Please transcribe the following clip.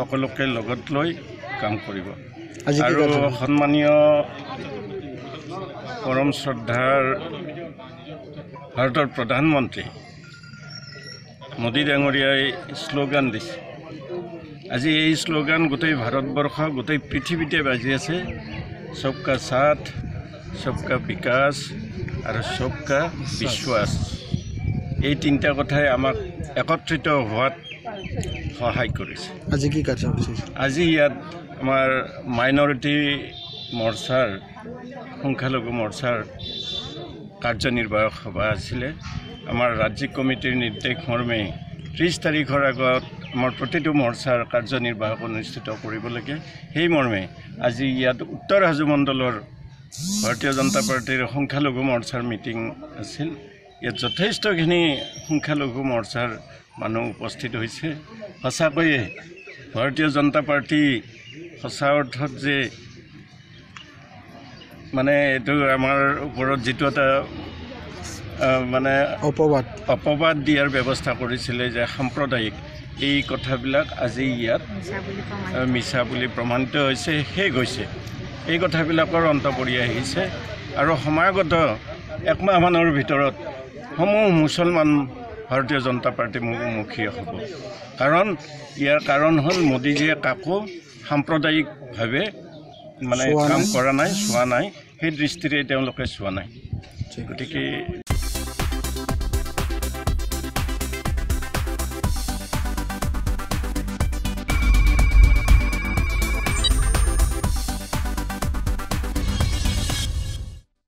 সকলোকে লগত লৈ কাম কৰিব। আৰু সন্মানীয় পৰম শ্ৰদ্ধাৰ ভাৰতৰ প্ৰধানমন্ত্ৰী মোদী ডাঙৰীয়াই শ্লোগান দিছে। আজি এই শ্লোগান গোটেই ভাৰতবৰ্ষ গোটেই পৃথিৱীতে বাজি আছে, সবকা সাথ, সবকা বিকাশ আৰু সবকা বিশ্বাস। এই তিনিটা কথাই আমাক একত্ৰিত হোৱাত সহায় কৰিছে। আজি কি কাৰ্যসূচী? আজি ইয়াত আমাৰ মাইনৰিটি মৰ্চাৰ সংখ্যালঘু মৰ্চাৰ কাৰ্যনিৰ্বাহক সভা আছিলে। আমাৰ ৰাজ্যিক কমিটিৰ নিৰ্দেশ মৰ্মে 30 তাৰিখৰ আগত আমাৰ প্ৰতিটো মৰ্চাৰ কাৰ্যনিৰ্বাহক অনুষ্ঠিত কৰিব লাগে। সেই মৰ্মে আজি ইয়াত উত্তৰ হাজো মণ্ডলৰ ভাৰতীয় জনতা পাৰ্টীৰ সংখ্যালঘু মৰ্চাৰ মিটিং আছিল। ইয়াত যথেষ্টখিনি সংখ্যালঘু মৰ্চাৰ মানুহ উপস্থিত হৈছে। সঁচাকৈয়ে ভাৰতীয় জনতা পাৰ্টী সঁচা অৰ্থত যে মানে এইটো আমাৰ ওপৰত যিটো এটা মানে অপবাদ দিয়াৰ ব্যৱস্থা কৰিছিলে যে সাম্প্ৰদায়িক, এই কথাবিলাক আজি ইয়াত মিছা বুলি প্ৰমাণিত হৈছে, শেষ হৈছে। এই কথাবিলাকৰ অন্ত পৰি আহিছে আৰু সমাগত একমাহমানৰ ভিতৰত সমূহ মুছলমান ভাৰতীয় জনতা পাৰ্টী মুখী হ'ব। কাৰণ ইয়াৰ কাৰণ হ'ল মোদীজীয়ে কাকো সাম্প্ৰদায়িকভাৱে মানে কাম কৰা নাই, চোৱা নাই, সেই দৃষ্টিৰে তেওঁলোকে চোৱা নাই। গতিকে